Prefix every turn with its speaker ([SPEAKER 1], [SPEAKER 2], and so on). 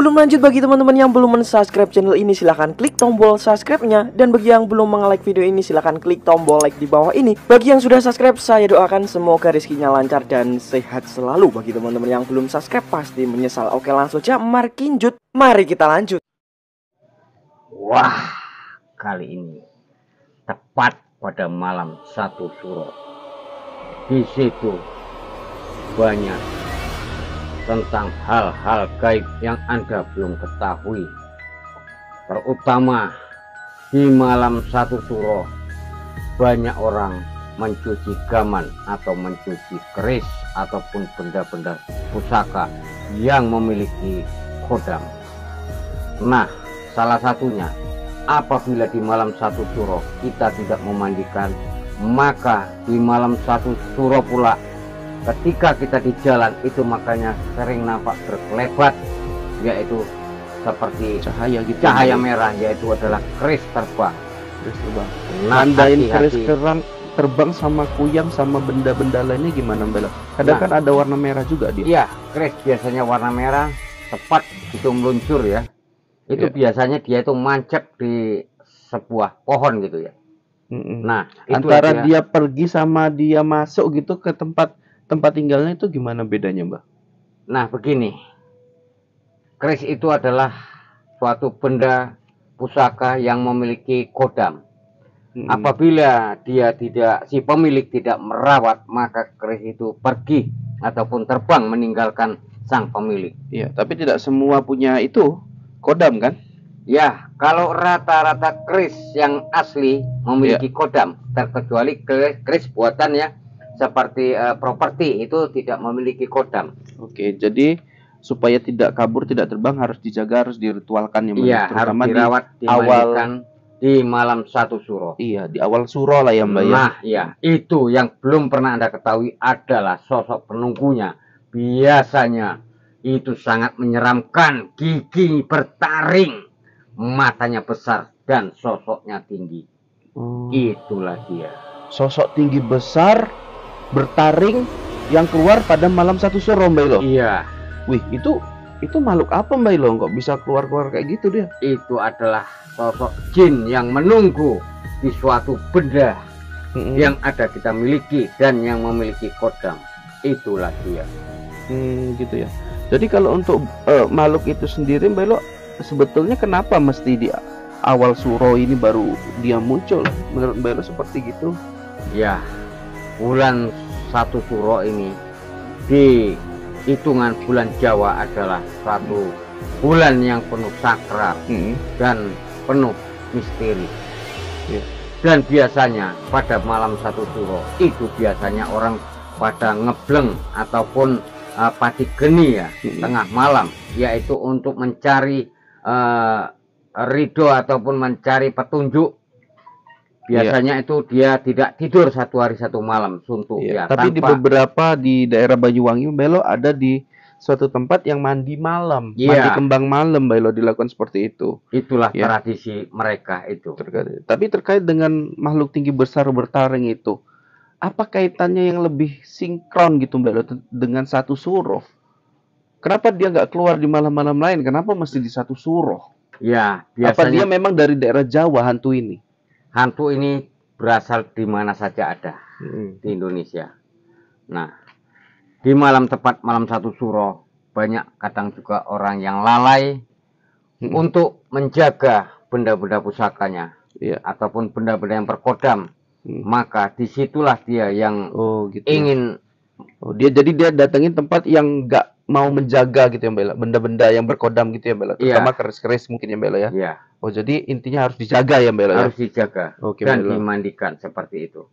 [SPEAKER 1] Sebelum lanjut, bagi teman-teman yang belum mensubscribe channel ini, silahkan klik tombol subscribe-nya. Dan bagi yang belum nge-like video ini, silahkan klik tombol like di bawah ini. Bagi yang sudah subscribe, saya doakan semoga rezekinya lancar dan sehat selalu. Bagi teman-teman yang belum subscribe, pasti menyesal. Oke, langsung aja markinjut. Mari kita lanjut.
[SPEAKER 2] Wah, kali ini tepat pada malam 1 Suro. Di situ banyak tentang hal-hal gaib yang Anda belum ketahui. Terutama di malam 1 Suro, banyak orang mencuci gaman atau mencuci keris ataupun benda-benda pusaka yang memiliki kodam. Nah, salah satunya apabila di malam 1 Suro kita tidak memandikan, maka di malam 1 Suro pula ketika kita di jalan itu makanya sering nampak berkelebat, yaitu seperti cahaya merah, yaitu adalah keris terbang.
[SPEAKER 3] Nandain keris terbang sama kuyang sama benda-benda lainnya gimana, Mbak? Kadang kan ada warna merah juga dia.
[SPEAKER 2] Iya, keris biasanya warna merah, tepat itu meluncur ya. Itu biasanya dia itu mancep di sebuah pohon gitu ya. Nah,
[SPEAKER 3] antara dia pergi sama dia masuk gitu ke tempat tinggalnya itu gimana bedanya, Mbak?
[SPEAKER 2] Nah, begini. Keris itu adalah suatu benda pusaka yang memiliki kodam. Apabila si pemilik tidak merawat, maka keris itu pergi ataupun terbang meninggalkan sang pemilik.
[SPEAKER 3] Iya, tapi tidak semua punya itu kodam kan?
[SPEAKER 2] Ya, kalau rata-rata keris yang asli memiliki kodam, terkecuali keris buatan ya, seperti properti itu tidak memiliki kodam.
[SPEAKER 3] Oke, jadi supaya tidak kabur, tidak terbang harus dijaga, harus diritualkan ya,
[SPEAKER 2] Iya, harus dirawat, dimandikan di malam 1 Suro.
[SPEAKER 3] Iya, di awal Suro lah ya, Mbak ya.
[SPEAKER 2] Nah, ya, itu yang belum pernah Anda ketahui adalah sosok penunggunya. Biasanya itu sangat menyeramkan, gigi bertaring, matanya besar dan sosoknya tinggi. Itulah dia.
[SPEAKER 3] Sosok tinggi besar bertaring yang keluar pada malam 1 Suro, Mbak Ilo.
[SPEAKER 2] Iya.
[SPEAKER 3] Wih, itu makhluk apa, Mbak Ilo? Kok bisa keluar kayak gitu dia?
[SPEAKER 2] Itu adalah sosok jin yang menunggu di suatu benda yang ada kita miliki dan yang memiliki kodam. Itulah dia.
[SPEAKER 3] Gitu ya. Jadi kalau untuk makhluk itu sendiri, Mbak Ilo, sebetulnya kenapa mesti di awal Suro ini baru dia muncul? Menurut Mbak Ilo seperti gitu?
[SPEAKER 2] Ya, bulan 1 Suro ini di hitungan bulan Jawa adalah suatu bulan yang penuh sakral dan penuh misteri. Dan biasanya pada malam 1 Suro itu biasanya orang pada ngebleng ataupun padi geni ya, tengah malam, yaitu untuk mencari ridho ataupun mencari petunjuk. Biasanya itu dia tidak tidur 1 hari 1 malam suntuk ya.
[SPEAKER 3] Tapi di beberapa di daerah Banyuwangi, Mbak, ada di suatu tempat yang mandi malam, mandi kembang malam, Mbak, dilakukan seperti itu.
[SPEAKER 2] Itulah tradisi mereka itu.
[SPEAKER 3] Tapi terkait dengan makhluk tinggi besar bertaring itu, apa kaitannya yang lebih sinkron gitu, Mbak, dengan 1 Suro? Kenapa dia nggak keluar di malam-malam lain? Kenapa mesti di 1 Suro?
[SPEAKER 2] Ya, biasanya.
[SPEAKER 3] Apa dia memang dari daerah Jawa hantu ini?
[SPEAKER 2] Hantu ini berasal di mana saja ada di Indonesia. Nah, di tepat malam 1 Suro, banyak kadang juga orang yang lalai untuk menjaga benda-benda pusakanya ataupun benda-benda yang berkodam. Maka disitulah dia yang ingin.
[SPEAKER 3] Jadi dia datengin tempat yang nggak mau menjaga gitu ya, Mbak, benda-benda yang berkodam gitu ya, Mbak, terutama keris-keris mungkin ya, Mbak ya. Oh, jadi intinya harus dijaga ya, Mbak ya.
[SPEAKER 2] Harus dijaga dan dimandikan seperti itu.